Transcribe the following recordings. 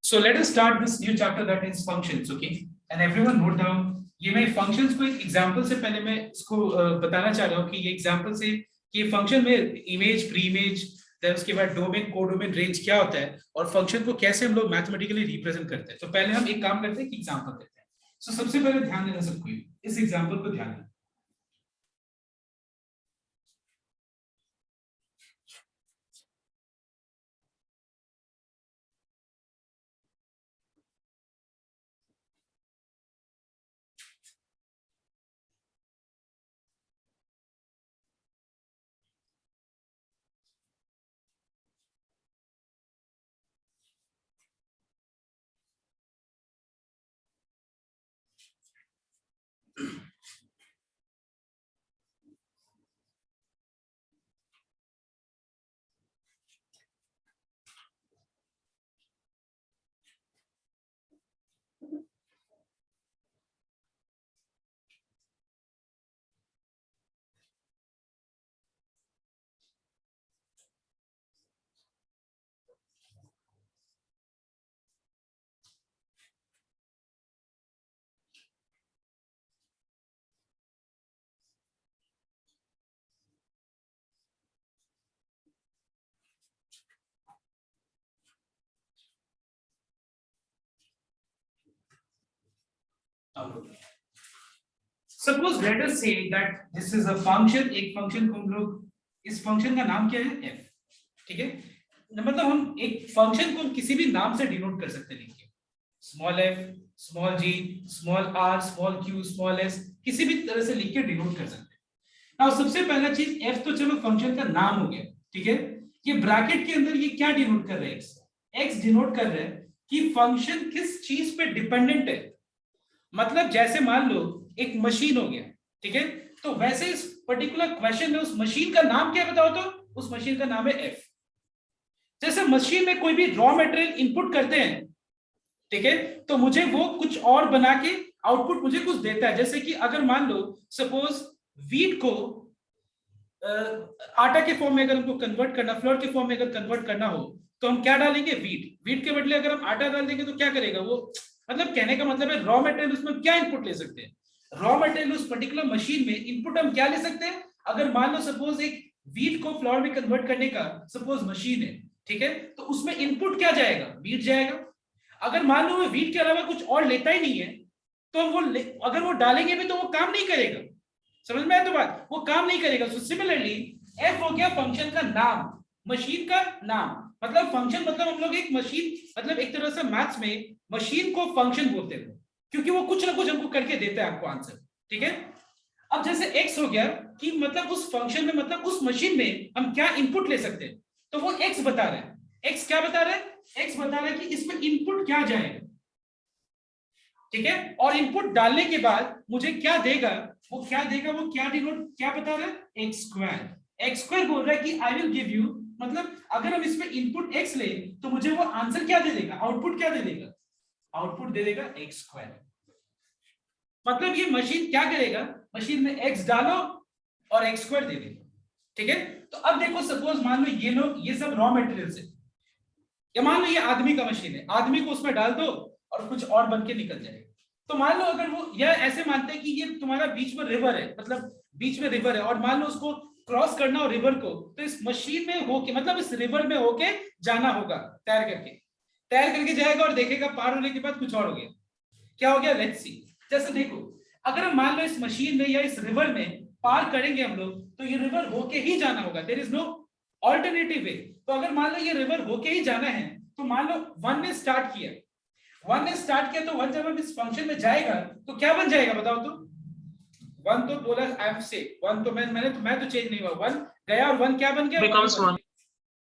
So let us start this new chapter that is functions, okay? And everyone note down. ये मैं functions को एक example से पहले मैं इसको बताना चाह रहा हूँ कि ये example से कि function में image, pre-image, then उसके बाद domain, codomain, range क्या होता है और function को कैसे हम लोग mathematically represent करते हैं. तो पहले हम एक काम करते हैं कि example देते हैं. So सबसे पहले ध्यान देना सबको इस example को ध्यान देना. Suppose let us say that this is a function. एक function को हम लोग इस function का नाम क्या है f, ठीक है? मतलब हम एक function को किसी भी नाम से denote कर सकते हैं, लिखिए small f, small g, small r, small q, small s, किसी भी तरह से लिख के denote कर सकते हैं. Now सबसे पहला चीज f तो चलो function का नाम हो गया, ठीक है? ये bracket के अंदर ये क्या denote कर रहा है? x denote कर रहा है कि function किस चीज पे dependent है. मतलब जैसे मान लो एक मशीन हो गया, ठीक है? तो वैसे इस पर्टिकुलर क्वेश्चन में उस मशीन का नाम क्या बताओ तो उस मशीन का नाम है एफ. जैसे मशीन में कोई भी रॉ मटेरियल इनपुट करते हैं, ठीक है, तो मुझे वो कुछ और बना के आउटपुट मुझे कुछ देता है. जैसे कि अगर मान लो सपोज वीट को आटा के फॉर्म में अगर हमको कन्वर्ट करना, फ्लोर के फॉर्म में अगर कन्वर्ट करना हो तो हम क्या डालेंगे? वीट के बदले अगर हम आटा डाल देंगे तो क्या करेगा वो? मतलब कहने का मतलब है रॉ मटेरियल उसमें क्या इनपुट ले सकते हैं? रॉ मटेरियल उस पर्टिकुलर मशीन में इनपुट हम क्या ले सकते हैं? अगर मान लो सपोज एक वीट को फ्लोर में कन्वर्ट करने का सपोज मशीन है, ठीक है, तो उसमें इनपुट क्या जाएगा? वीट जाएगा. अगर मान लो वो वीट के अलावा कुछ और लेता ही नहीं है तो वो अगर वो डालेंगे भी तो वो काम नहीं करेगा. समझ में आया तो बात? वो काम नहीं करेगा. सो सिमिलरली एफ हो गया फंक्शन का नाम, मशीन का नाम. मतलब फंक्शन मतलब हम लोग एक मशीन, मतलब एक तरह से मैथ्स में मशीन को फंक्शन बोलते हैं क्योंकि वो कुछ ना कुछ हमको करके देता है आपको आंसर, ठीक है? अब जैसे x हो गया कि मतलब उस फंक्शन में, मतलब उस मशीन में हम क्या इनपुट ले सकते हैं, तो वो x बता रहा है. x क्या बता रहा है? x बता रहा है कि इसमें इनपुट क्या जाएगा, ठीक है? और इनपुट डालने के बाद मुझे क्या देगा? वो क्या देगा? वो क्या डिनोट, क्या बता रहा है? x square. x स्क्वायर बोल रहा है कि आई विल गिव यू, मतलब अगर हम इसमें इनपुट x ले तो मुझे वो आंसर क्या दे देगा? आउटपुट क्या दे देगा? आउटपुट दे देगा x स्क्वायर. मतलब ये मशीन क्या करेगा? मशीन में x डालो और x स्क्वायर दे देगा, ठीक है? तो अब देखो सपोज मान लो ये लोग, ये सब रॉ मटेरियल से, या मान लो ये आदमी का मशीन है, आदमी को उसमें डाल दो और कुछ और बन के निकल जाएगा. तो मान लो अगर वो, या ऐसे मानते हैं कि ये तुम्हारा बीच में रिवर है, मतलब बीच में रिवर है और मान लो उसको क्रॉस करना हो रिवर को, तो इस मशीन में होके, मतलब इस रिवर में होके जाना होगा, तैर करके जाएगा और देखेगा पार होने के बाद कुछ और हो गया. क्या हो गया? Let's see. जैसे देखो अगर हम मान लो इस मशीन में या इस रिवर में पार करेंगे हम लोग, तो ये रिवर होके ही जाना होगा. There is no alternative way. तो अगर मान लो ये रिवर होके ही जाना है, तो मान लो 1 ने स्टार्ट किया, तो 1 जब हम इस फंक्शन में जाएगा तो क्या बन जाएगा बताओ तो? 1 तो बोला आई एम से 1 तो मैं तो चेंज नहीं हुआ, 1 गया और 1 क्या बन गया? becomes 1.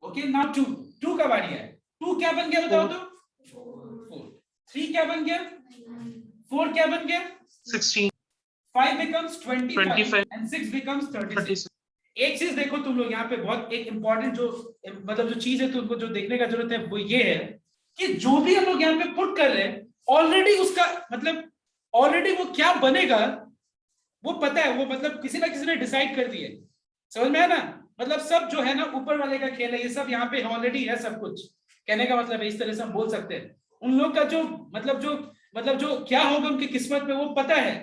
ओके, नाउ 2 का बारी है. 2 क्या बन गया बताओ तो? 4. 3 क्या बन गया? 4 क्या बन गया? 16. 5 becomes 25 and 6 becomes 36. 36. एक चीज देखो तुम लोग यहाँ पे, बहुत एक इंपॉर्टेंट जो मतलब जो चीज है तुमको जो देखने का जरूरत है वो ये है कि जो भी हम लोग यहाँ पे पुट कर रहे हैं ऑलरेडी उसका मतलब ऑलरेडी वो क्या बनेगा वो पता है. वो मतलब किसी ना किसी ने डिसाइड कर दिया. समझ में है ना? मतलब सब जो है ना ऊपर वाले का खेल है, ये सब यहाँ पे ऑलरेडी है सब कुछ. कहने का मतलब है इस तरह से हम बोल सकते हैं उन लोग का जो जो क्या होगा उनकी किस्मत में वो पता है,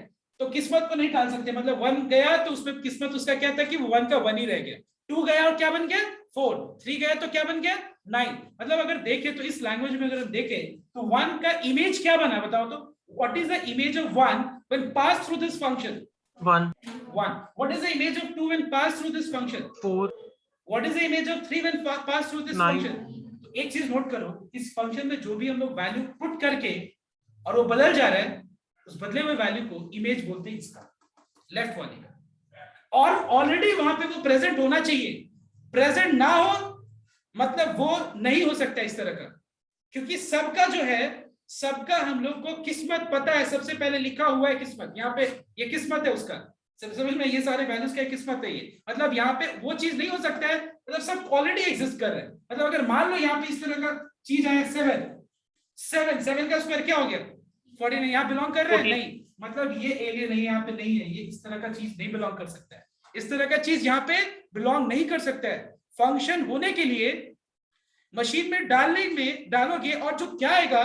तो किस्मत को नहीं टाल सकते। मतलब 1 गया तो उसमें किस्मत उसका क्या था कि वो 1 का 1 ही रह गया, 2 गया और क्या बन गया 4, 3 गया तो क्या बन गया 9। मतलब अगर देखें तो इस लैंग्वेज में अगर हम देखें तो 1 का इमेज क्या बना बताओ तो, what is the image of 1 when pass through this function? 1. What is the image of 2 when pass through this function? 4. What is the image of 3 when pass through this 9. function? तो एक चीज note करो, इस function में जो भी हम लोग वैल्यू पुट करके और वो बदल जा रहा है, उस बदले हुए वैल्यू को इमेज बोलते हैं इसका, लेफ्ट वाले का। और ऑलरेडी वहां पे वो प्रेजेंट होना चाहिए, प्रेजेंट ना हो मतलब वो नहीं हो सकता इस तरह का, क्योंकि सबका जो है, सबका हम लोग को किस्मत पता है, सबसे पहले लिखा हुआ है किस्मत, यहाँ पे ये किस्मत है उसका, सब समझ में, ये सारे वैल्यूज का किस्मत है ये। मतलब यहाँ पे वो चीज नहीं हो सकता है, मतलब सब ऑलरेडी एग्जिस्ट कर रहे हैं। मतलब अगर मान लो यहाँ पे इस तरह का चीज है 7 का स्क्वायर क्या हो गया 49, यहाँ बिलोंग कर रहा है नहीं, मतलब ये एलियन नहीं, यहाँ पे नहीं है, ये इस तरह का चीज नहीं बिलोंग कर सकता है, इस तरह का चीज यहाँ पे बिलोंग नहीं कर सकता है। फंक्शन होने के लिए मशीन में डालने में डालोगे और जो क्या आएगा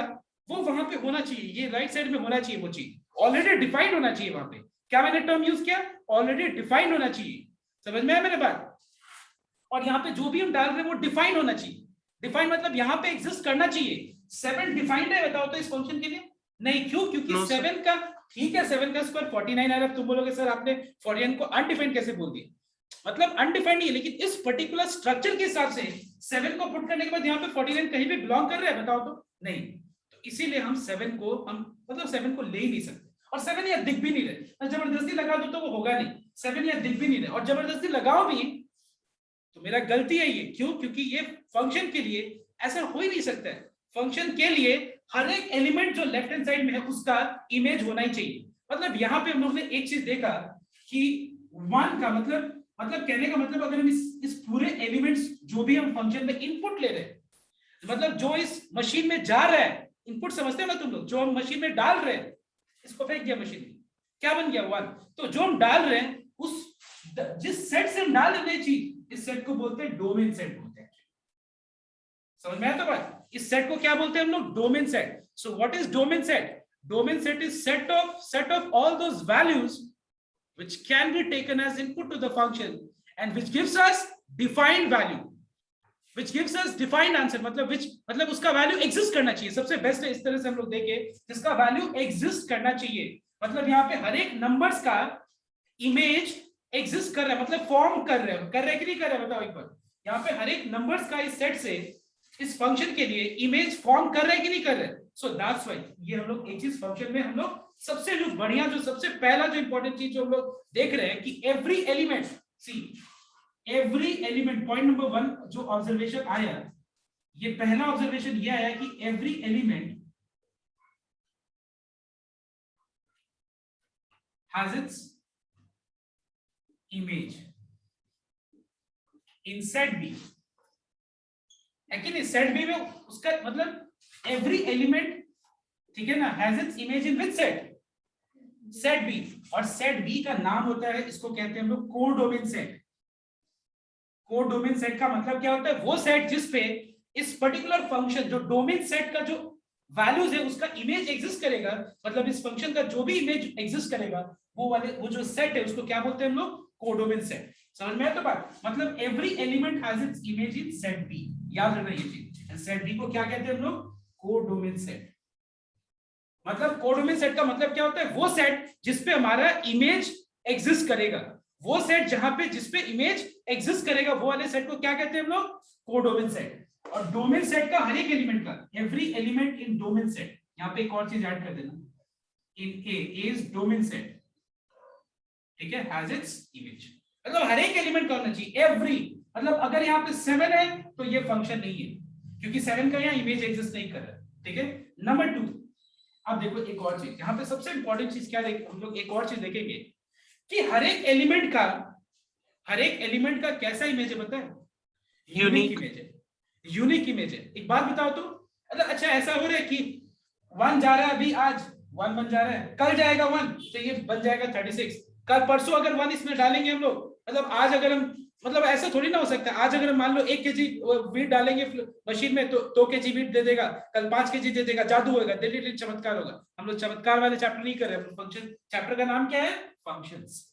वो वहां पे होना चाहिए, ये राइट साइड में होना चाहिए, वो चीज ऑलरेडी डिफाइंड होना चाहिए वहां पे। क्या मैंने टर्म यूज किया, ऑलरेडी डिफाइंड होना चाहिए, समझ में आया मेरे बात? और यहाँ पे जो भी हम डाल रहे हैं वो डिफाइंड होना चाहिए। डिफाइंड मतलब यहाँ पे एग्जिस्ट करना चाहिए। 7 डिफाइंड है बताओ तो इस फंक्शन के लिए? नहीं, क्यों? क्योंकि 7 का, ठीक है 7 का स्क्वायर 49 आ रहा है, तुम बोलोगे सर आपने 49 को अनडिफाइंड कैसे बोल दिया? मतलब अनडिफाइंड नहीं है, लेकिन इस पर्टिकुलर स्ट्रक्चर के हिसाब से 7 को पुट करने के बाद यहाँ पे 49 कहीं भी बिलोंग कर रहा है बताओ तो? नहीं, तो इसीलिए हम 7 को हम मतलब 7 को ले ही नहीं सकते, और 7 या दिख भी नहीं रहे, जबरदस्ती लगा दो तो वो होगा नहीं, 7 या दिख भी नहीं रहे, और जबरदस्ती लगाओ भी तो मेरा गलती है ये। क्यों? क्योंकि ये फंक्शन के लिए ऐसा हो ही नहीं सकता है। फंक्शन के लिए हर एक एलिमेंट जो लेफ्ट हैंड साइड में है उसका इमेज होना ही चाहिए। मतलब यहाँ पे हम लोग ने एक चीज देखा कि 1 का मतलब कहने का मतलब अगर हम इस पूरे एलिमेंट्स जो भी हम फंक्शन में इनपुट ले रहे हैं, मतलब जो इस मशीन में जा रहा है, इनपुट समझते हो ना तुम लोग, जो हम मशीन में डाल रहे हैं, इसको फेंक दिया मशीन में, क्या बन गया 1। तो जो हम डाल रहे हैं उस जिस सेट से हम डाल रहे हैं चीज, इस सेट को बोलते हैं डोमेन सेट बोलते हैं। समझ में आया तो बात? इस सेट को क्या बोलते हैं हम लोग? Domain set. So what is domain set? Domain set is set of all those values which can be taken as input to the function and which gives us defined value, which gives us defined answer, मतलब उसका value exist करना चाहिए। सबसे best है इस तरह से हम लोग देखें, जिसका वैल्यू एग्जिस्ट करना चाहिए। मतलब यहाँ पे हर एक नंबर्स का इमेज एग्जिस्ट कर रहा है, मतलब फॉर्म कर रहे हैं कि नहीं कर रहे हैं बताओ एक बार? यहाँ पे हर एक नंबर्स का इस सेट से इस फंक्शन के लिए इमेज फॉर्म कर रहे हैं कि नहीं कर रहे? सो दैट्स व्हाई ये हम लोग एक चीज फंक्शन में हम लोग सबसे जो बढ़िया, जो सबसे पहला जो इंपॉर्टेंट चीज जो हम लोग देख रहे हैं कि every element, see every element, point number 1 जो ऑब्जर्वेशन आया, ये पहला ऑब्जर्वेशन ये आया कि every element has its image in set B, है कि नहीं? सेट बी में उसका मतलब एवरी एलिमेंट, ठीक है ना, has its image in which set? Set B. और सेट बी का नाम होता है, इसको कहते हैं हम लोग कोडोमेन सेट। कोडोमेन सेट का मतलब क्या होता है? वो सेट जिस पे इस पर्टिकुलर फंक्शन, जो डोमेन सेट का जो वैल्यूज है उसका इमेज एग्जिस्ट करेगा, मतलब इस फंक्शन का जो भी इमेज एग्जिस्ट करेगा वो जो सेट है उसको क्या बोलते हैं हम लोग? Codomain set. समझ में आया तो बात? मतलब every element has its image in set B, याद रखना ये चीज। सेट बी को क्या कहते हैं हम लोग? Codomain set. मतलब कोडोमेन सेट का मतलब क्या होता है? वो सेट जिसपे हमारा इमेज एग्जिस्ट करेगा, वो सेट जहां पे जिसपे इमेज एग्जिस्ट करेगा वो वाले सेट को क्या कहते हैं हम लोग? Codomain set. और डोमेन सेट का हर एक एलिमेंट का, every element in domain set, यहां पे एक और चीज ऐड कर देना, इन ए इज डोमेन सेट, ठीक है, हैज इट्स इमेज। मतलब हर एक एलिमेंट का होना चाहिए, एवरी, मतलब अगर यहाँ पे 7 है तो ये फंक्शन नहीं है, क्योंकि 7 का यहाँ इमेज एग्जिस्ट नहीं कर रहा, ठीक है। नंबर 2, अब देखो एक और चीज, यहाँ पे सबसे इंपॉर्टेंट चीज क्या हम लोग एक और चीज देखेंगे कि हर एक एलिमेंट का कैसा इमेज है पता है? यूनिक इमेज है, यूनिक इमेज है। एक बात बताओ तो, अच्छा ऐसा हो रहा है कि 1 जा रहा है, अभी आज 1 बन जा रहा है, कल जाएगा 1 तो ये बन जाएगा 36, कल परसों अगर 1 इसमें डालेंगे हम लोग, मतलब आज अगर हम मतलब ऐसा थोड़ी ना हो सकता है। आज अगर मान लो 1 kg वीट डालेंगे मशीन में तो 2 kg वीट दे देगा, कल 5 kg दे देगा, जादू होगा, दिल्ली चमत्कार होगा। हम लोग चमत्कार वाले चैप्टर नहीं कर रहे हैं। फंक्शन चैप्टर का नाम क्या है? फंक्शंस।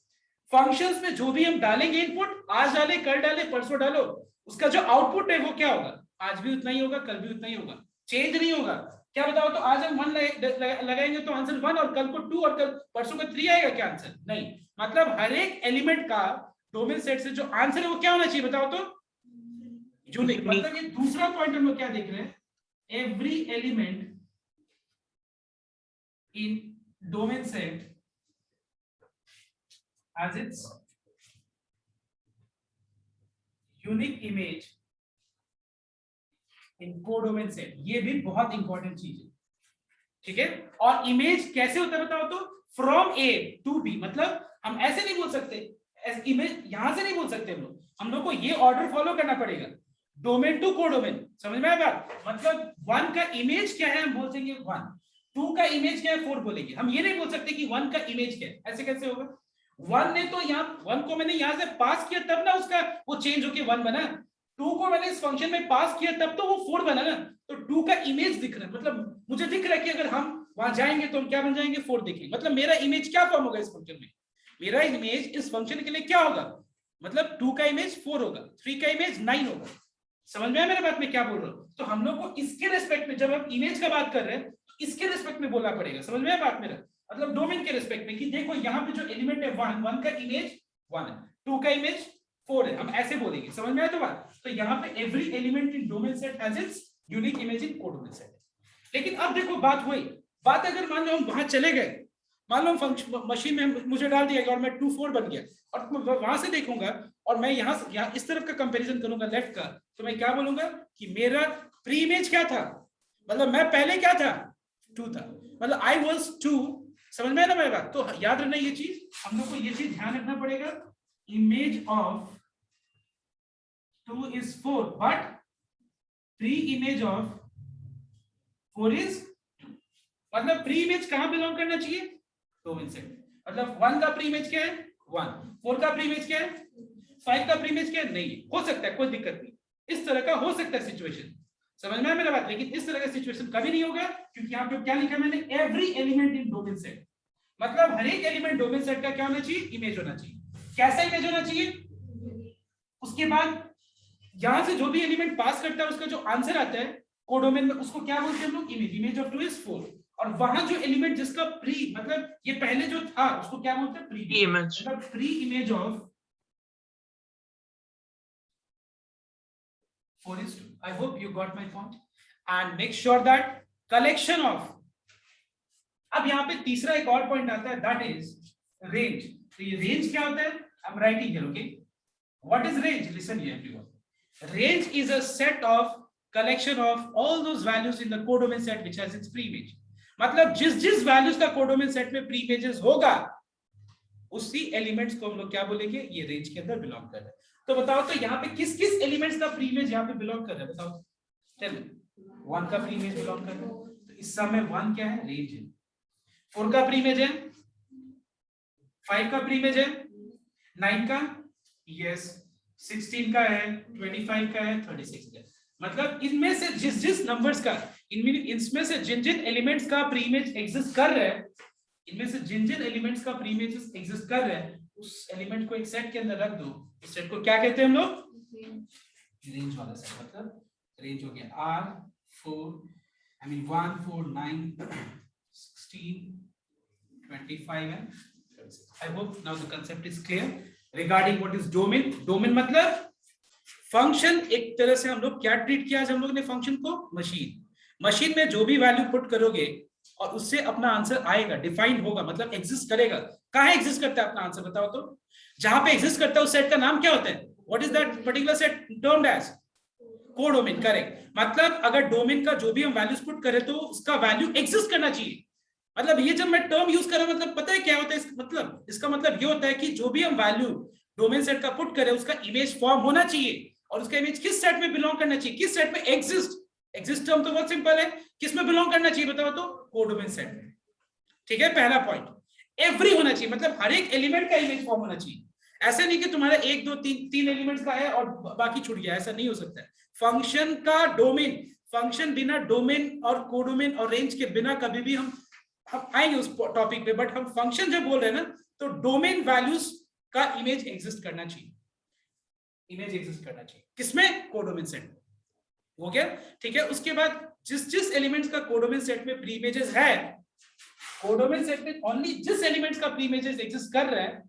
फंक्शंस में जो भी हम डालेंगे इनपुट, आज डाले, कल डाले, परसों डालो, उसका जो आउटपुट है वो क्या होगा? आज भी उतना ही होगा, कल भी उतना ही होगा, चेंज नहीं होगा। क्या बताओ तो आज हम 1 लगाएंगे तो आंसर 1, और कल को 2, और कल परसों को 3 आएगा क्या आंसर? नहीं। मतलब हर एक एलिमेंट का डोमेन सेट से जो आंसर है वो क्या होना चाहिए बताओ तो? यूनिक। मतलब ये दूसरा पॉइंट हम लोग क्या देख रहे हैं? Every element in domain set has its unique image in codomain set। ये भी बहुत इंपॉर्टेंट चीज है, ठीक है। और इमेज कैसे होता है बताओ तो? From A to B. मतलब हम ऐसे नहीं बोल सकते, इमेज यहां से नहीं बोल सकते हम लोग को ये ऑर्डर फॉलो करना पड़ेगा, डोमेन टू कोडोमेन। समझ में आया बात? मतलब 1 का इमेज क्या है हम बोल देंगे 1, 2 का इमेज क्या है 4 बोलेंगे। हम ये नहीं बोल सकते कि 1 का इमेज क्या है, ऐसे कैसे होगा? 1 ने तो यहाँ 1 को मैंने यहां से पास किया तब ना उसका वो चेंज होके 1 बना। 2 को मैंने इस फंक्शन में पास किया तब तो वो 4 बना ना। तो 2 का इमेज दिख रहा है, मतलब मुझे दिख रहा है कि अगर हम वहां जाएंगे तो हम क्या बन जाएंगे? 4 दिखेंगे। मतलब मेरा इमेज क्या फॉर्म होगा इस फंक्शन में? मेरा इमेज इस फंक्शन के लिए क्या होगा? मतलब 2 का इमेज 4 होगा, 3 का इमेज 9 होगा। समझ में आया मेरे बात में क्या बोल रहा हूँ? तो हम लोग को इसके रेस्पेक्ट में, जब हम इमेज का बात कर रहे हैं तो इसके रेस्पेक्ट में बोलना पड़ेगा। समझ में आया बात मेरा? मतलब डोमेन के रेस्पेक्ट में कि देखो यहाँ पे जो एलिमेंट है 1 का इमेज 1 है, 2 का इमेज 4 है, हम ऐसे बोलेंगे। समझ में आया तो बात? तो यहाँ पे every element in domain set has its unique image in codomain set. लेकिन अब देखो बात हुई, बात अगर मान लो हम वहां चले गए, मान लो फंक्शन मशीन में मुझे डाल दिया और मैं 2 4 बन गया, और वहां से देखूंगा और मैं यहाँ इस तरफ का कंपैरिजन करूंगा लेफ्ट का, तो मैं क्या बोलूंगा कि मेरा प्री इमेज क्या था? मतलब मैं पहले क्या था? 2 था, मतलब आई वाज 2। समझ में ना मेरी बात? तो याद रखना ये चीज, हम लोग को ये चीज ध्यान रखना पड़ेगा। Image of 2 is 4 but pre image of 4 is 2। मतलब प्री इमेज कहां बिलोंग करना चाहिए? Domain set. मतलब 1 का प्री इमेज क्या है? 1। 4 का प्री इमेज क्या है? 5 का प्री इमेज क्या है? नहीं। हो सकता है, कोई दिक्कत नहीं, इस तरह का हो सकता है सिचुएशन। समझ में आया मेरा बात? लेकिन इस तरह का सिचुएशन कभी नहीं होगा, क्योंकि यहाँ पे क्या लिखा मैंने? Every element in domain set. मतलब हर एक एलिमेंट डोमेन सेट का क्या होना चाहिए? इमेज होना चाहिए। कैसा इमेज होना चाहिए? उसके बाद यहां से जो भी एलिमेंट पास करता है उसका जो आंसर आता है कोडोमेन में, उसको क्या बोलते हैं हम लोग? इमेज। Image of 2 is 4। और वहां जो एलिमेंट जिसका प्री, मतलब ये पहले जो था उसको क्या बोलते हैं? Pre image. मतलब pre image of 4 is 2। I hope you got my point and make sure that collection of, अब यहाँ पे तीसरा एक और पॉइंट आता है, दैट इज रेंज। तो ये रेंज क्या होता है? I am writing here, okay. What is range? Listen here everyone. Range is a set of collection of all those values in the codomain set which has its pre image. मतलब जिस जिस values का codomain set में pre images होगा उसी elements को हम लोग क्या बोलेंगे? ये रेंज के अंदर बिलोंग कर रहा है। तो बताओ तो यहाँ पे किस किस एलिमेंट्स का प्री इमेज यहाँ पे बिलोंग कर रहा है? बताओ, चल 1 का प्री इमेज बिलोंग कर रहा है, तो इस समय 1 क्या है? रेंज है। 4 का प्री इमेज है, 5 का प्री इमेज है, 9 का, यस, 16 का है, 25 का है, 36 का है। मतलब इनमें से जिस जिस नंबर्स का, इनमें से जिन जिन एलिमेंट्स का प्री इमेज एग्जिस्ट कर रहा है, इनमें से जिन जिन एलिमेंट्स का प्री इमेज एग्जिस्ट कर रहा है, उस एलिमेंट को एक सेट के अंदर रख दो। उस सेट को क्या कहते हैं हम लोग? रेंज वाला सेट। मतलब रेंज हो गया R4, I mean 1 4 9 16 25 and 36। I hope now the concept is clear regarding what is domain। domain मतलब फंक्शन। एक तरह से हम लोग क्या ट्रीट किया आज हम लोग ने फंक्शन को? मशीन। मशीन में जो भी वैल्यू पुट करोगे और उससे अपना आंसर आएगा, डिफाइंड होगा, मतलब एग्जिस्ट करेगा। कहाँ एग्जिस्ट करता है अपना आंसर? बताओ तो। जहां पे एग्जिस्ट करता है उस सेट का नाम क्या होता है? What is that particular set termed as? Codomain. Correct. मतलब अगर डोमेन का जो भी हम वैल्यूज पुट करें तो उसका वैल्यू एग्जिस्ट करना चाहिए। मतलब ये जब मैं टर्म यूज कर रहा हूं, मतलब पता है क्या होता है? मतलब इसका मतलब ये होता है कि जो भी हम वैल्यू डोमेन सेट का पुट करें उसका इमेज फॉर्म होना चाहिए, और उसका इमेज किस सेट में बिलोंग करना चाहिए? किस सेट में? एग्जिस्ट। एग्जिस्ट टर्म तो बहुत सिंपल है, किस में बिलोंग करना चाहिए बताओ तो? कोडोमेन सेट में। ठीक है, पहला पॉइंट। एवरी होना चाहिए, मतलब हर एक एलिमेंट का इमेज फॉर्म होना चाहिए। ऐसा नहीं कि तुम्हारा एक दो तीन एलिमेंट्स का है और बाकी छूट गया, ऐसा नहीं हो सकता है। फंक्शन का डोमेन, फंक्शन बिना डोमेन और कोडोमेन और रेंज के बिना कभी भी हम आएंगे उस टॉपिक पे, बट हम फंक्शन जब बोल रहे हैं ना तो डोमेन वैल्यूज का इमेज एग्जिस्ट करना चाहिए, इमेज एग्जिस्ट करना चाहिए किसमें, कोडोमेन सेट में। हो गया, ठीक है। उसके बाद जिस एलिमेंट्स का कोडोमेन सेट में प्री इमेजेस है, कोडोमेन सेट में ओनली जिस एलिमेंट्स का प्री इमेजेस एग्जिस्ट कर रहा है,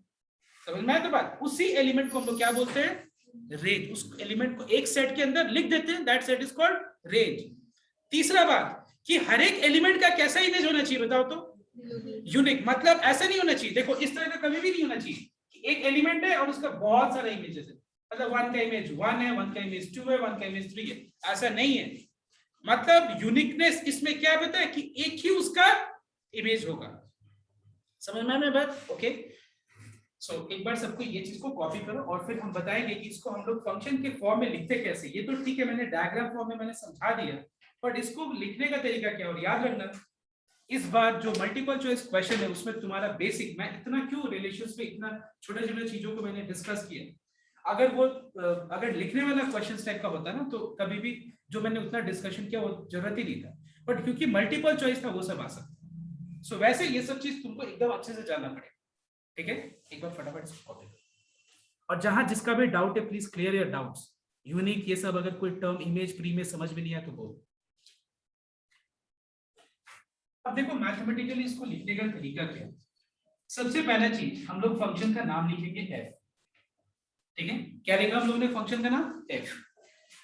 समझ में आया तो बात, उसी एलिमेंट को हम लोग क्या बोलते हैं, रेंज। उस एलिमेंट को एक सेट के अंदर लिख देते हैं, that set is called range. तीसरा बात कि हर एक एलिमेंट का कैसा इमेज होना चाहिए बताओ तो, यूनिक। मतलब ऐसा नहीं होना चाहिए, देखो इस तरह का कभी भी नहीं होना चाहिए कि एक एलिमेंट है और उसका बहुत सारे इमेजेस है, मतलब वन का इमेज 1 है, वन का इमेज 2 है, वन का इमेज 3 है, ऐसा नहीं है। मतलब यूनिकनेस इसमें क्या पता है कि एक ही उसका इमेज होगा, समझ में आया बात? ओके, सो एक बार सबको ये चीज को कॉपी करो और फिर हम बताएंगे कि इसको हम लोग फंक्शन के फॉर्म में लिखते कैसे। ये तो ठीक है, मैंने डायग्राम फॉर्म में मैंने समझा दिया, बट इसको लिखने का तरीका क्या, और याद रखना इस बार जो मल्टीपल चॉइस क्वेश्चन है उसमें तुम्हारा बेसिक, मैं इतना क्यों रिलेशंस पे इतना छोटे छोटे चीजों को मैंने डिस्कस किया, अगर वो अगर लिखने वाला क्वेश्चन टाइप का होता ना तो कभी भी जो मैंने उतना डिस्कशन किया वो जरूरत ही नहीं था, बट क्योंकि मल्टीपल चॉइस था वो सब आ सकता। सो वैसे ये सब चीज तुमको एकदम अच्छे से जानना पड़ेगा, ठीक है। एक बार फटाफट इसको कॉपी करो और जहां जिसका भी डाउट है please clear your doubts. Unique ये सब अगर कोई टर्म इमेज प्री में समझ में नहीं आया तो बोलो। अब देखो मैथमेटिकली इसको लिखने का तरीका क्या है। सबसे पहला चीज हम लोग फंक्शन का नाम लिखेंगे f, ठीक है। क्या लिखा हम लोगों ने फंक्शन का नाम f।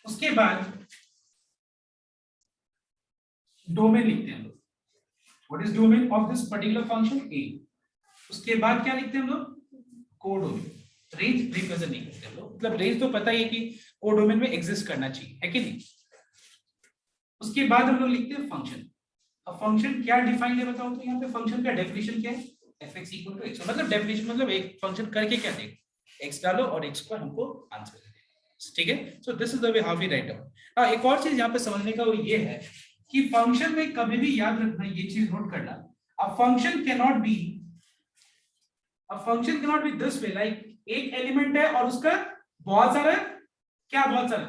उसके बाद डोमेन लिखते हैं हम लोग, what is domain of this particular function a। उसके बाद क्या लिखते हैं हम लोग, कोडोमेन। रेंज रिप्रेजेंट नहीं करते हम लोग, मतलब रेंज तो पता ही है कि कोडोमेन में एग्जिस्ट करना चाहिए, है कि नहीं। उसके बाद हम लोग लिखते हैं फंक्शन। अब फंक्शन क्या डिफाइंड है बताओ तो, यहाँ पे फंक्शन का डेफिनेशन क्या है, fx इक्वल टू x। मतलब डेफिनेशन मतलब एक फंक्शन करके क्या देगा, x डालो और x को हमको आंसर दे देगा, ठीक है। So this is the way how we write down. एक और चीज यहाँ पे समझने का वो ये है कि फंक्शन में कभी भी याद रखना, ये चीज नोट करना, a function cannot be this way, like एक एलिमेंट है और उसका बहुत सारा क्या, बहुत सारा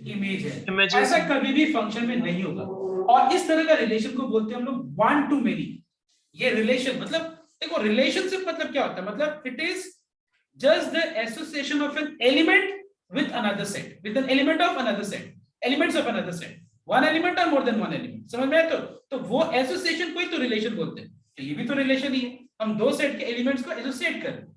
इमेज है, ऐसा कभी भी फंक्शन में नहीं होगा। और इस तरह का रिलेशन को बोलते हैं हम लोग वन टू मेनी। ये रिलेशन मतलब देखो, रिलेशनशिप मतलब क्या होता है, मतलब it is just the association of an element with another set, with an element of another set, elements of another set, one element और मोर देन वन एलिमेंट, समझ में आया तो वो एसोसिएशन को ही तो रिलेशन बोलते हैं। तो ये भी तो रिलेशन ही है, हम दो सेट के एलिमेंट्स को एसोसिएट कर रहे हैं,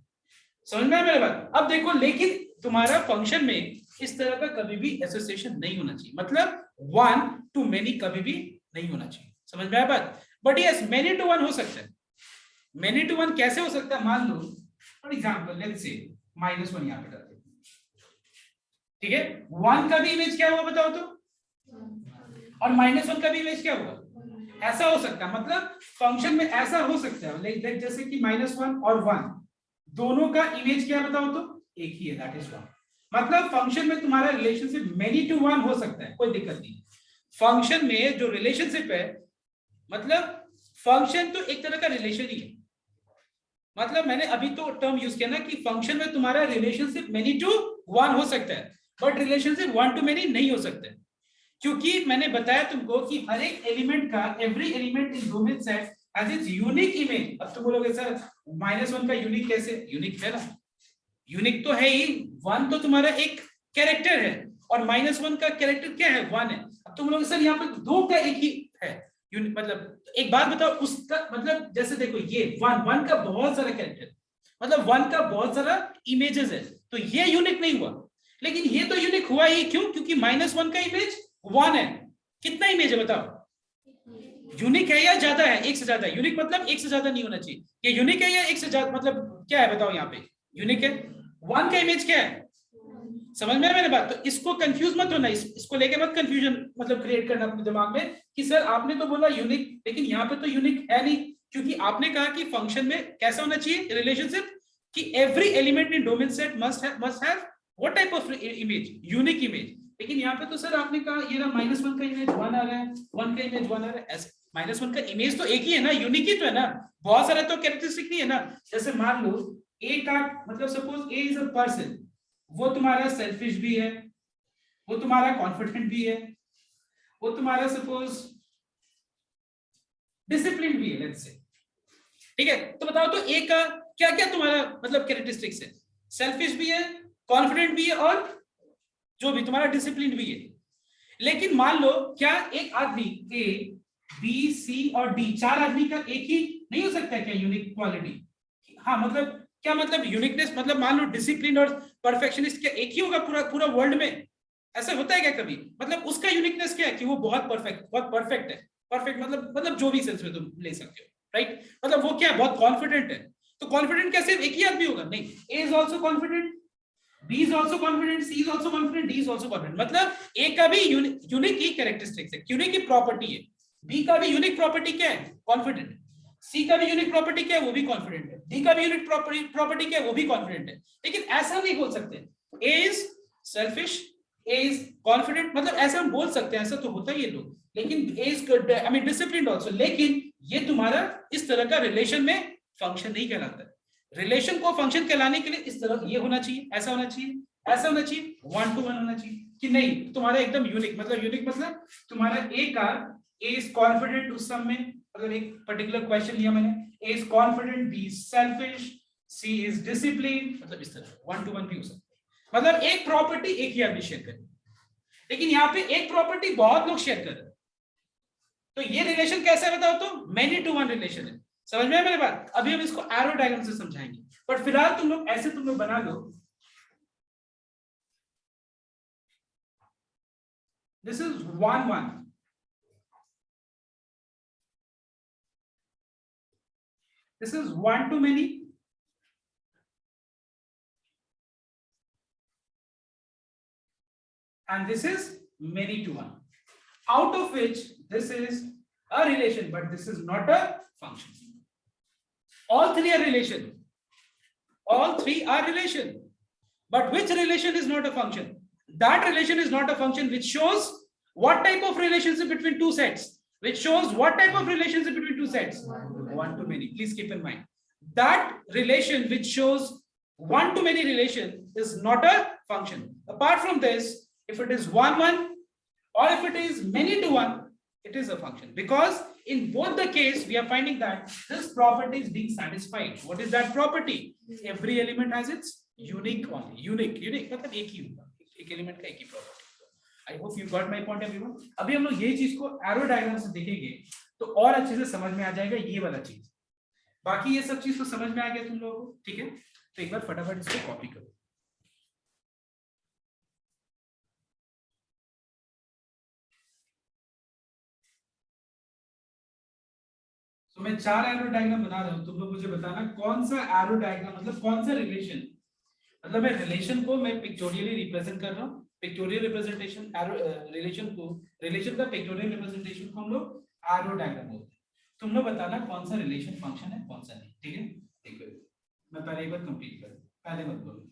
समझ में आया मेरी बात। अब देखो लेकिन तुम्हारा फंक्शन में इस तरह का कभी भी एसोसिएशन नहीं होना चाहिए, मतलब वन टू मेनी कभी भी नहीं होना चाहिए, समझ में आया बात। But yes many to one हो सकता है। मेनी टू वन कैसे हो सकता है, मान लो फॉर एग्जांपल लेट्स से -1 यहां पे डालते हैं, ठीक है। 1 का भी इमेज क्या होगा बताओ तो, और -1 का भी इमेज क्या होगा, ऐसा हो सकता है। मतलब फंक्शन में ऐसा हो सकता है लाइक जैसे कि -1 और 1 दोनों का इमेज क्या बताओ तो एक ही है, दैट इज 1। मतलब फंक्शन में तुम्हारा रिलेशनशिप मेनी टू वन हो सकता है, कोई दिक्कत नहीं। फंक्शन में जो रिलेशनशिप है, मतलब फंक्शन तो एक तरह का रिलेशन ही है। मतलब मैंने अभी तो टर्म यूज किया ना कि फंक्शन में तुम्हारा रिलेशनशिप मेनी टू वन हो सकता है, but relationship one two many नहीं हो सकता है, क्योंकि मैंने बताया तुमको कि हर एक एलिमेंट का, every element in domain set has its unique image. अब तुम बोलोगे सर -1 का यूनिक कैसे, यूनिक है ना, यूनिक तो है ही, 1 तो तुम्हारा एक कैरेक्टर है और -1 का कैरेक्टर क्या है, 1 है। अब तुम लोग सर यहाँ पे 2 का एक ही है यूनिक, मतलब एक बात बताओ उसका मतलब, जैसे देखो ये 1 का बहुत सारा कैरेक्टर, मतलब 1 का बहुत सारा इमेजेस है, तो ये यूनिक नहीं हुआ। लेकिन ये तो यूनिक हुआ ही, क्यों, क्योंकि -1 का इमेज 1 है। कितना इमेज है बताओ, यूनिक है या ज्यादा है, एक से ज्यादा। यूनिक मतलब एक से ज्यादा नहीं होना चाहिए, ये यूनिक है या एक से ज्यादा, मतलब क्या है बताओ, यहाँ पे यूनिक है। 1 का इमेज क्या है, समझ में आया मेरी बात। तो इसको कंफ्यूज मत होना, इसको लेके मत कंफ्यूजन मतलब क्रिएट करना अपने दिमाग में कि सर आपने तो बोला यूनिक, लेकिन यहाँ पे तो यूनिक है नहीं, क्योंकि आपने कहा कि फंक्शन में कैसा होना चाहिए रिलेशनशिप, कि every element in domain set must have what type of image, unique image. लेकिन यहाँ पे तो सर आपने कहा ये ना -1 का इमेज 1 आ रहा है, 1 का इमेज 1 आ रहा है, -1 का इमेज तो एक ही है ना, यूनिक ही तो है ना, बहुत सारा तो कैरेक्टरिस्टिक नहीं है ना। जैसे मान लो ए का मतलब suppose A is a person, वो तुम्हारा सेल्फिश भी है, वो तुम्हारा कॉन्फिडेंट भी है, वो तुम्हारा सपोज डिसिप्लिन भी है, लेट्स से, ठीक है। तो बताओ तो ए का क्या क्या तुम्हारा मतलब कैरेक्टरिस्टिक्स है? सेल्फिश भी है, कॉन्फिडेंट भी है और जो भी तुम्हारा डिसिप्लिन भी है। लेकिन मान लो क्या एक आदमी ए बी सी और डी, चार आदमी का एक ही नहीं हो सकता क्या यूनिक क्वालिटी? हाँ मतलब क्या मतलब यूनिकनेस, मतलब मान लो डिसिप्लिन और परफेक्शनिस्ट क्या एक ही होगा पूरा पूरा वर्ल्ड में? ऐसा होता है क्या कभी? मतलब उसका यूनिकनेस क्या है कि वो बहुत परफेक्ट है। परफेक्ट मतलब जो भी सेंस में तुम ले सकते हो, राइट? मतलब वो क्या बहुत कॉन्फिडेंट है। तो कॉन्फिडेंट क्या सिर्फ एक ही आदमी होगा? नहीं, A is also confident, B is also confident, C is also confident, D is also confident. मतलब A का भी यूनिक ही कैरेक्टरिस्टिक्स है, यूनिक ही प्रॉपर्टी है। B का भी यूनिक प्रॉपर्टी क्या है? कॉन्फिडेंट। C का भी यूनिक प्रॉपर्टी क्या है? वो भी कॉन्फिडेंट है। D का भी यूनिक प्रॉपर्टी क्या है? वो भी कॉन्फिडेंट है। लेकिन ऐसा नहीं बोल सकते A is selfish, A is confident, मतलब ऐसा हम बोल सकते हैं, ऐसा तो होता ही है लोग। लेकिन A is I mean disciplined also, लेकिन ये तुम्हारा इस तरह का रिलेशन में फंक्शन नहीं कहलाता है। रिलेशन को फंक्शन कहलाने के लिए इस तरह ये होना चाहिए, ऐसा होना चाहिए, ऐसा होना चाहिए, 1 to 1 होना चाहिए कि नहीं तुम्हारा एकदम यूनिक मतलब तुम्हारा ए का ए इज कॉन्फिडेंट उस सब में, अगर एक पर्टिकुलर क्वेश्चन लिया मैंने, A is confident, B is selfish, C is discipline, मतलब इस तरह 1 to 1 भी हो सकता है। मतलब एक प्रॉपर्टी एक ही आदमी शेयर करे, लेकिन यहाँ पे एक प्रॉपर्टी बहुत लोग शेयर कर रहे हैं। तो ये रिलेशन कैसे है बताओ तो? मेनी टू वन रिलेशन है। समझ में मेरी बात? अभी हम इसको एरो डायग्राम से समझाएंगे, बट फिलहाल तुम लोग ऐसे तुम लोग बना लो, this is 1 1, this is 1 to many, and this is many to one, out of which this is a relation, but this is not a function. All three are relation, all three are relation, but which relation is not a function? That relation is not a function which shows what type of relationship between two sets, which shows what type of relationship between two sets? 1 to many. Please keep in mind that relation which shows 1 to many relation is not a function. Apart from this, if it is 1 1 or if it is many to 1, it is a function, because in both the case we are finding that this property is being satisfied. What is that property? Every element has its unique only, unique मतलब एक ही होगा, एक element का एक ही property. I hope you got my point everyone. अभी हम लोग ये चीज को एरो डायग्राम से देखेंगे तो और अच्छे से समझ में आ जाएगा ये वाला चीज। बाकी ये सब चीज तो समझ में आ गया तुम लोगों को, ठीक है? तो एक बार फटाफट इसको कॉपी करो। तो मैं 4 एरो डायग्राम बना रहा हूं, तुम लोग मुझे बताना कौन सा एरो डायग्राम मतलब कौन सा रिलेशन, मतलब मैं रिलेशन को मैं पिक्टोरियली रिप्रेजेंट कर रहा हूं, पिक्टोरियल रिप्रेजेंटेशन एरो रिलेशन का पिक्टोरियल रिप्रेजेंटेशन को हम लोग एरो डायग्राम बोलते हैं। तुम लोग बताना कौन सा रिलेशन फंक्शन है कौन सा नहीं, ठीक है? देखो मैं पहले एक बार कंप्लीट कर, पहले मत बोलो।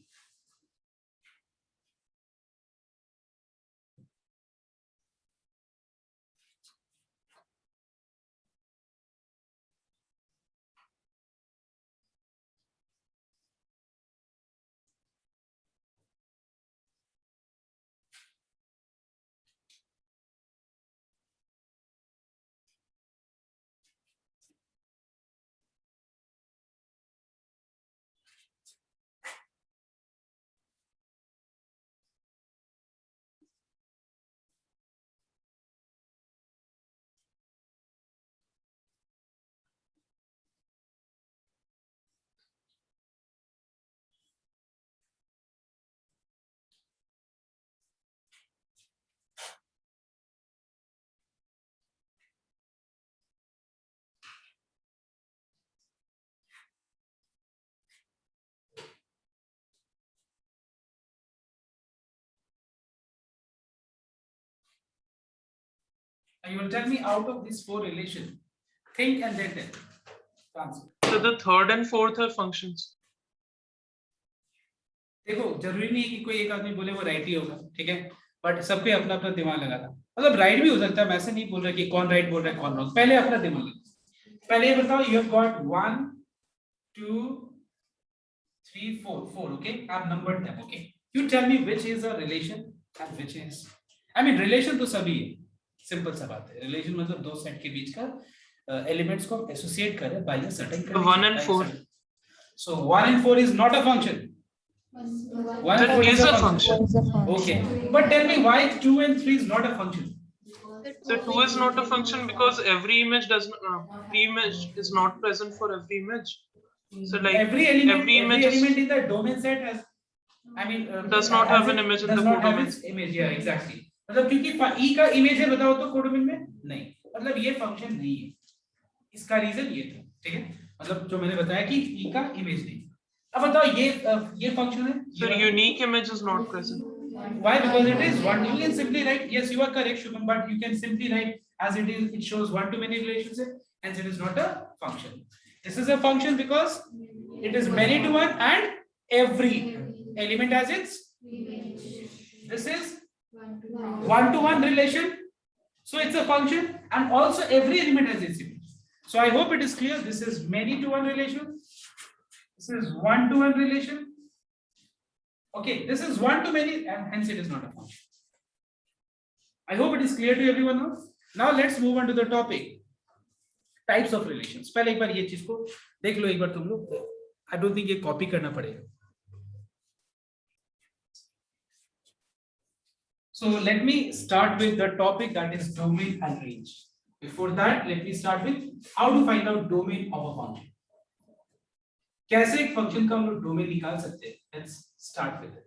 You will tell me out of these 4 relations, think and then tell answer. So the third and fourth are functions. देखो जरूरी नहीं है कि कोई एक आदमी बोले वो राइट ही होगा, ठीक है? बट सबके अपना अपना दिमाग लगाना, मतलब राइट भी हो सकता है, मैं ऐसे नहीं बोल रहा कि कौन राइट बोल रहा है कौन रॉन्ग, पहले अपना दिमाग लगाओ। पहले ये बताओ, you have got 1 2 3 4 4 okay, I've numbered them. Okay, you tell me which is a relation and which is, I mean relation तो सभी है, सिंपल सा बात है. रिलेशन मतलब दो सेट के बीच का एलिमेंट्स को एसोसिएट करे by a certain condition. 1 and 4. So 1 and 4 is not a function. 1 and 4 is a function. Okay, but tell me why 2 and 3 is not a function? So 2 is not a function because every image does not, every image is not present for every image. So like every element is, in the domain set has, I mean does not have an image in the codomain. Image, yeah, exactly. मतलब क्योंकि e का image है बताओ तो codomain में नहीं, मतलब ये फंक्शन नहीं है. इसका रीजन ये था, ठीक है, मतलब जो मैंने बताया कि e का इमेज नहीं. अब बताओ ये फंक्शन है. So unique image is not present. Why? Because it is one. You can simply write, yes, you are correct, Shubham, but you can simply write as it is. It shows one to many relationship, and it is not a function. This is a function because it is many to one, and every element has its. This is one to one relation, so it's a function, and also every element has its image. So I hope it is clear. This is many to one relation. This is one to one relation. Okay, this is one to many, and hence it is not a function. I hope it is clear to everyone now. Now let's move on to the topic. Types of relations. पहले एक बार ये चीज को देख लो एक बार तुम लोग. I don't think ये कॉपी करना पड़ेगा. So let me start with the topic that is domain and range. Before that, let me start with how to find out domain of a function. कैसे एक फंक्शन का हम लोग domain निकाल सकते हैं? Let's start with it.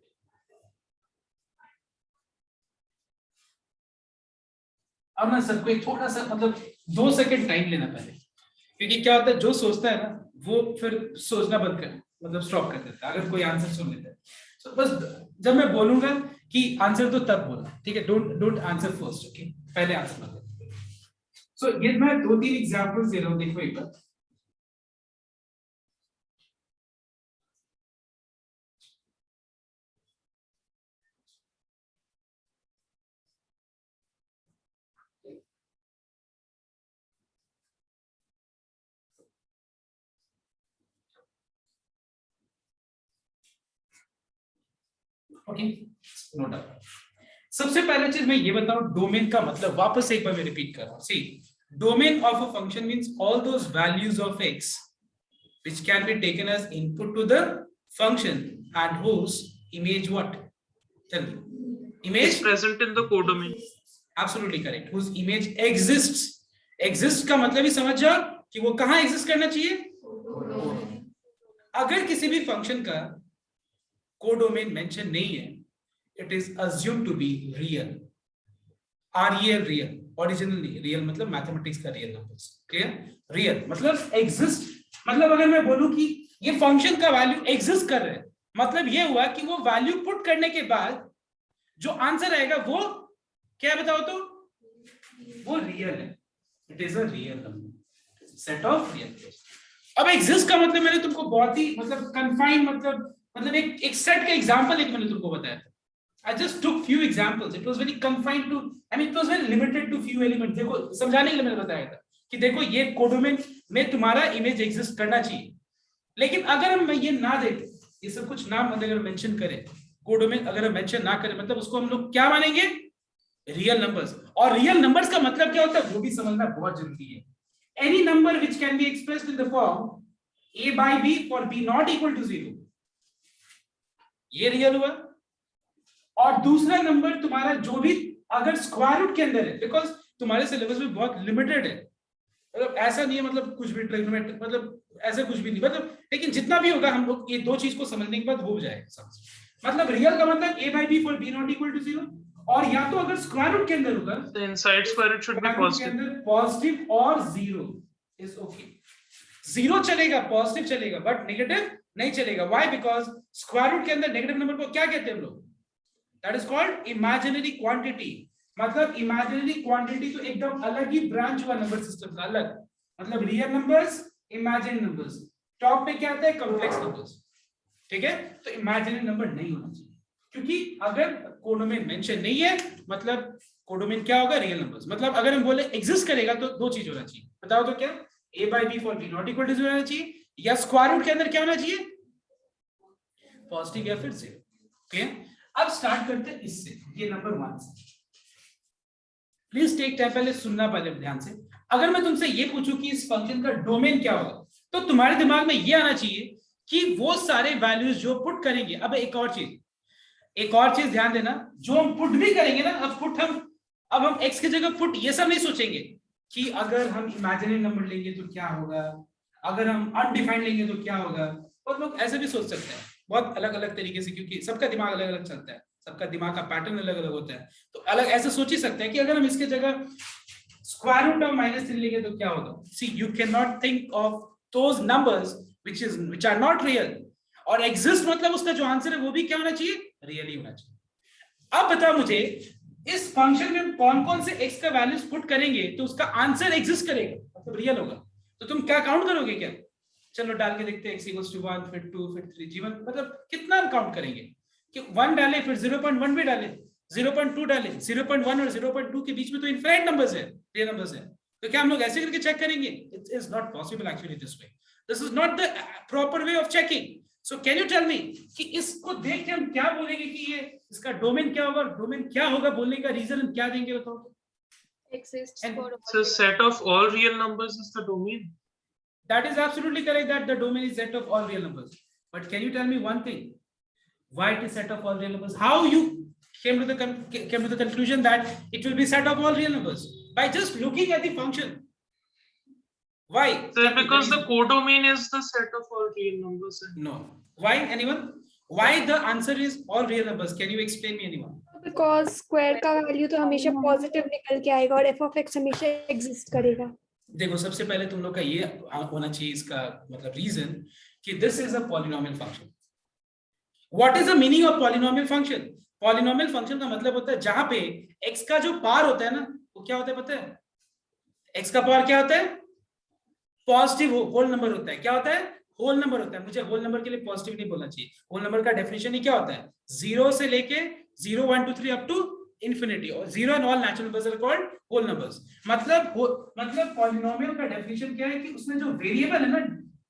अब ना सबको एक थोड़ा सा मतलब 2 सेकंड टाइम लेना पहले, क्योंकि क्या होता है जो सोचता है ना वो फिर सोचना बंद कर मतलब स्टॉप कर देता है अगर कोई आंसर सुन लेता है. So बस जब मैं बोलूंगा कि आंसर तो तब बोलना, ठीक है? Don't answer first, okay? पहले आंसर मत दो. सो ये मैं 2-3 एग्जांपल्स दे रहा हूं, देखो एक बार. Okay, no doubt. सबसे पहले चीज मैं ये बताऊं, डोमेन का मतलब वापस एक बार मैं रिपीट कर रहा हूं. See, domain of a function means all those values of x which can be taken as input to the function and whose image what? Tell me. Image is present in the codomain. Absolutely correct. Whose image exists. Exist का मतलब ही समझ जाओ कि वो कहाँ exist करना चाहिए. अगर किसी भी फंक्शन का कोडोमेन मेंशन नहीं है, it is assumed to be real. REL real, originally real मतलब मैथमेटिक्स का रियल नंबर्स. क्लियर? रियल मतलब एग्जिस्ट, मतलब अगर मैं बोलूं कि ये फंक्शन का वैल्यू एग्जिस्ट कर रहा है, मतलब ये हुआ कि वो वैल्यू पुट करने के बाद जो आंसर आएगा वो क्या बताओ तो वो रियल है. It is a real number, set of real. अब एग्जिस्ट का मतलब मैंने तुमको बहुत ही मतलब कन्फाइंड मतलब एक सेट का एग्जांपल एक मैंने तुमको बताया था. I just took few examples. It was very confined to, I mean, it was very limited to few elements. देखो समझाने के लिए मैंने बताया था कि देखो ये कोडोमेन में तुम्हारा इमेज एग्जिस्ट करना चाहिए. लेकिन अगर हम ये ना देखें, ये सब कुछ नाम अगर मेंशन करें, कोडोमेन अगर हम मेंशन ना करें, मतलब उसको हम लोग क्या मानेंगे? Real numbers. और रियल नंबर्स का मतलब क्या होता है वो भी समझना बहुत जरूरी है. Any number which can be expressed in the form a by b for b not equal to 0, ये रियल हुआ. और दूसरा नंबर तुम्हारा जो भी अगर स्क्वायर रूट के अंदर है, बिकॉज तुम्हारे सिलेबस में बहुत लिमिटेड है, मतलब ऐसा नहीं है मतलब कुछ भी ट्रिग्नोमेट्रिक मतलब ऐसा कुछ भी नहीं, मतलब लेकिन जितना भी होगा हम लोग ये दो चीज को समझने के बाद हो जाएगा समझ. मतलब रियल का मतलब a by b for b not equal to 0, और या तो अगर स्क्वायर रूट के अंदर होगा The inside square root should be positive. Positive और 0 इज ओके. 0 चलेगा, पॉजिटिव चलेगा, बट नेगेटिव नहीं चलेगा. व्हाई? बिकॉज स्क्वायर रूट के अंदर नेगेटिव नंबर को क्या कहते हैं हम लोग? That is called imaginary quantity. मतलब imaginary quantity तो एकदम अलग ही ब्रांच हुआ नंबर सिस्टम का, अलग. मतलब real numbers, imaginary numbers. Top पे क्या आता है? Complex numbers. ठीक है? तो इमेजिनरी नंबर नहीं होना चाहिए, क्योंकि अगर कोडोमेन मेंशन नहीं है मतलब कोडोमेन क्या होगा? Real numbers. मतलब अगर हम बोले एग्जिस्ट करेगा तो दो चीज होना चाहिए. बताओ तो क्या? a by b for b not equal to 0 होना चाहिए, या स्क्वायर रूट के अंदर क्या होना चाहिए? पॉजिटिव या फिर 0। क्लियर? अब स्टार्ट करते हैं इससे, ये नंबर 1 से। प्लीज टेक टाइम, पहले सुनना पहले ध्यान से। अगर मैं तुमसे ये पूछूं कि इस फंक्शन का डोमेन क्या होगा, तो तुम्हारे दिमाग में ये आना चाहिए कि वो सारे वैल्यूज जो पुट करेंगे। अब एक और चीज ध्यान देना, जो हम पुट भी करेंगे ना, अब हम x की जगह पुट ये सब नहीं सोचेंगे कि अगर हम इमेजिनरी नंबर लेंगे तो क्या होगा, अगर हम अनडिफाइंड लेंगे तो क्या होगा। और लोग ऐसे भी सोच सकते हैं बहुत अलग अलग तरीके से, क्योंकि सबका दिमाग अलग अलग चलता है, सबका दिमाग का पैटर्न अलग अलग होता है। तो अलग ऐसे सोच ही सकते हैं कि अगर हम इसके जगह स्क्वायर रूट ऑफ -3 लेंगे तो क्या होगा। See you can not think of those numbers which are not real, और एग्जिस्ट मतलब उसका जो आंसर है वो भी क्या होना चाहिए, रियली होना चाहिए। अब बताओ मुझे, इस फंक्शन में कौन कौन से x का वैल्यूज पुट करेंगे तो उसका आंसर एग्जिस्ट करेगा, मतलब रियल होगा। तो तुम क्या काउंट करोगे क्या? चलो डाल के देखते हैं, x = 1, फिर 2, फिर 3, जीवन मतलब कितना हम काउंट करेंगे कि 1 डाले, फिर 0.1 भी डाले, 0.2 डाले, 0.1 और 0.2 के बीच में तो इनफाइनाइट नंबर्स है, रियल नंबर्स है। तो क्या हम लोग ऐसे करके चेक करेंगे? It is not possible actually this way, this is not the proper way of checking. So can you tell me कि इसको देख के हम क्या बोलेंगे कि ये इसका डोमेन क्या होगा, डोमेन क्या होगा बोलने का रीजन हम क्या देंगे, बताओ? Exists for all. So set of all real numbers is the domain. That is absolutely correct, that the domain is set of all real numbers. But can you tell me one thing? Why it is set of all real numbers? How you came to the conclusion that it will be set of all real numbers? By just looking at the function. Why? So because the codomain is the set of all real numbers. No. Why? Anyone? Why the answer is all real numbers? Can you explain me, anyone? Because square का value तो हमेशा positive निकल के आएगा और f of x हमेशा exist करेगा। देखो, सबसे पहले तुम लोग का ये होना चाहिए इसका मतलब रीजन कि this is a polynomial function. What is the meaning of polynomial function? Polynomial function का मतलब होता है जहां पे x का जो पावर होता है ना, वो क्या होता है पता है? x का पावर क्या होता है? पॉजिटिव होल नंबर होता है। क्या होता है? होल नंबर होता है। मुझे होल नंबर के लिए पॉजिटिव नहीं बोलना चाहिए। होल नंबर का डेफिनेशन ही क्या होता है? 0 से लेके 0, 1, 2, 3 अप टू इंफिनिटी, और 0 and all natural numbers are called whole numbers. मतलब पॉलिनोमियल का डेफिनेशन क्या है कि उसमें जो वेरिएबल है ना,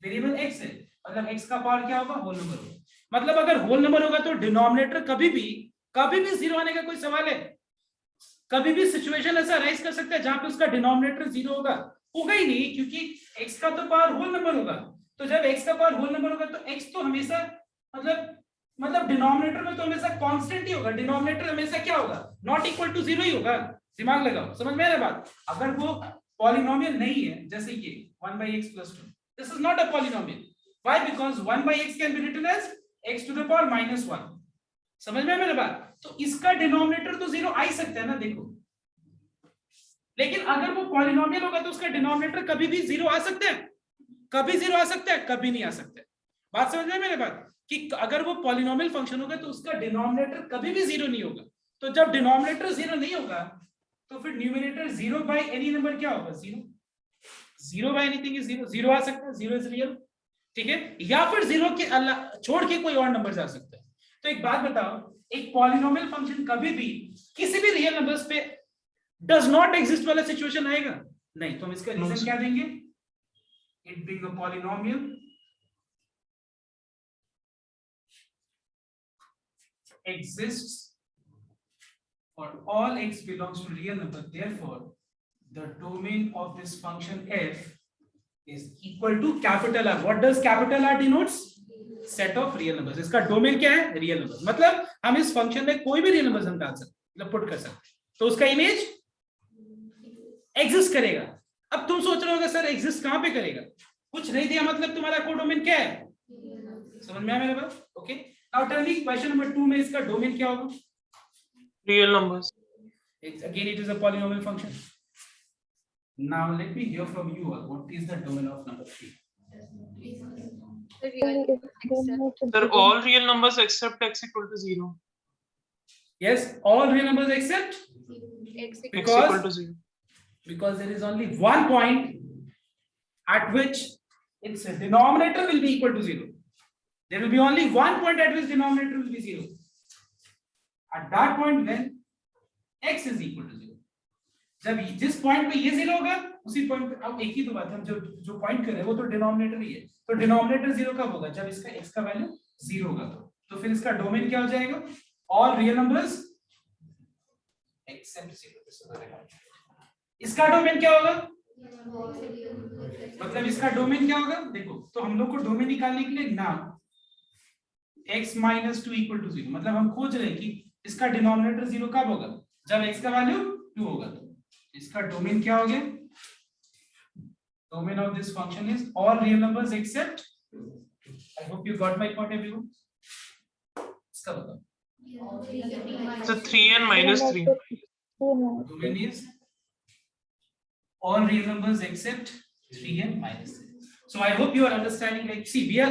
वेरिएबल x है, मतलब x का पावर क्या होगा? होल नंबर होगा। मतलब अगर होल नंबर होगा तो डिनोमिनेटर कभी भी 0 आने का कोई सवाल है? कभी भी सिचुएशन ऐसा राइज कर सकता है जहां पे उसका डिनोमिनेटर 0 होगा ही नहीं, क्योंकि x का तो पावर होल नंबर होगा। तो जब x का पावर होल नंबर होगा तो x तो हमेशा मतलब डिनोमिनेटर में तो हमेशा कांस्टेंट ही होगा। डिनोमिनेटर हमेशा क्या होगा? नॉट इक्वल टू 0 ही होगा। दिमाग लगाओ, समझ में आ रहा बात? अगर वो पॉलिनोमियल नहीं है, जैसे ये 1/x + 2, this is not a polynomial. Why? Because 1/x can be written as x to the power -1। समझ में आ मेरी बात? तो इसका डिनोमिनेटर तो 0 आ ही सकता है ना, देखो। लेकिन अगर वो पॉलिनोमियल होगा तो उसका डिनोमिनेटर कभी भी 0 आ सकता है? कभी 0 आ सकता है? कभी नहीं आ सकता है। बात समझ में मेरे बात कि अगर वो पॉलिनोमियल फंक्शन होगा तो उसका डिनोमिनेटर कभी भी 0 नहीं होगा। तो जब डिनोमिनेटर 0 नहीं होगा तो फिर न्यूमरेटर 0 बाय एनी नंबर क्या होगा? 0 बाय एनीथिंग इज 0। 0 आ सकता है, 0 इज रियल, ठीक है? या फिर 0 के छोड़ के कोई और नंबर जा सकता है। तो एक बात बताओ, एक पॉलिनोमियल फंक्शन कभी भी किसी भी रियल नंबर्स पे डज नॉट एग्जिस्ट वाला सिचुएशन आएगा? नहीं। तो हम इसका रीजन क्या देंगे? It being a polynomial exists for all x belongs to real number, therefore the domain of this function f is equal to capital R. What does capital R denotes? Set of real numbers. इसका domain क्या है? Real number. मतलब हम इस function में कोई भी real number हम डाल सकते, मतलब पुट कर सकते, तो उसका इमेज एग्जिस्ट करेगा। अब तुम सोच रहे होगे सर एग्जिस्ट कहां पे करेगा? कुछ नहीं दिया मतलब तुम्हारा कोडोमेन क्या है? समझ में आया मेरे बात? Okay, now tell me question number 2 में इसका डोमेन क्या होगा? Real numbers. Again it is a polynomial function. Now let me hear from you all, what is the domain of number 3? The real except They're all real numbers except x equal to 0. Yes, all real numbers except x X equal to 0. because there is only one point at which its denominator will be equal to 0. There will be only one point at which denominator will be 0. At that point when x is equal to 0. जब जिस point पे ये 0 होगा उसी point पे, अब एक ही तो बात है, हम जो पॉइंट कर रहे हैं वो तो डिनोमिनेटर ही है। तो डिनोमिनेटर 0 कब होगा? जब इसका x का वैल्यू 0 होगा। तो फिर इसका डोमेन क्या हो जाएगा? All real numbers accept 0। इसका डोमेन क्या होगा? मतलब इसका डोमेन क्या होगा? देखो, तो हम लोग को डोमेन निकालने के लिए ना x माइनस 2 इक्वल टू 0, मतलब हम खोज रहे हैं कि इसका डिनोमिनेटर 0 कब होगा? जब x का वैल्यू 2 होगा। तो इसका डोमेन क्या हो गया? Domain of this function is all real numbers accept, I hope you got my point of view. इसका बताओ। So 3 and minus 3. Domain is all real numbers except 3 and minus 3. So I hope you are understanding. Like, see, we are,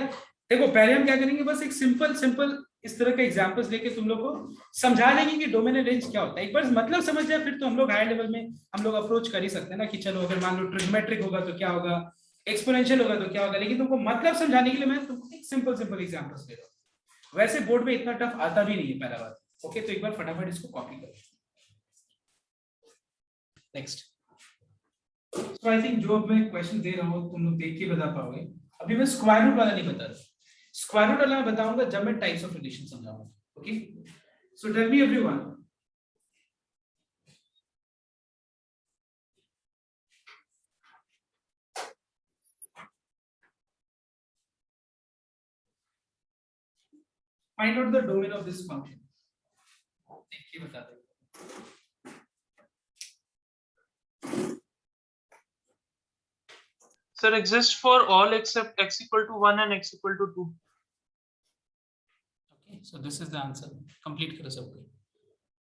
देखो पहले हम क्या करेंगे, बस एक simple इस तरह के एग्जांपल्स लेके तुम लोग को समझा देंगे कि डोमेन एंड रेंज क्या होता है। एक बार मतलब समझ जाए फिर तो हम लोग हाई लेवल में हम लोग अप्रोच कर ही सकते हैं ना, कि चलो अगर मान लो ट्रिग्नोमेट्रिक होगा तो क्या होगा, एक्सपोनेंशियल होगा तो क्या होगा। लेकिन तुमको मतलब समझाने के लिए मैं तुमको एक सिंपल एग्जांपल्स दे रहा हूँ। वैसे बोर्ड में इतना टफ आता भी नहीं है, पहला बात। ओके, तो एक बार फटाफट इसको कॉपी करो। नेक्स्ट, तो आई थिंक जो मैं क्वेश्चन दे रहा हूँ तुम लोग देख के बता पाओगे। अभी मैं स्क्वायर रूट वाला नहीं बता रहा, स्क्वायर रूट वाला मैं बताऊंगा जब मैं टाइप्स ऑफ रिलेशन समझाऊंगा। Okay, so tell me everyone, find out the domain of this function. देख के बता दो। Sir, exists for all except x equal to 1 and x equal to 2. Okay, so this is the answer. Complete करो सब।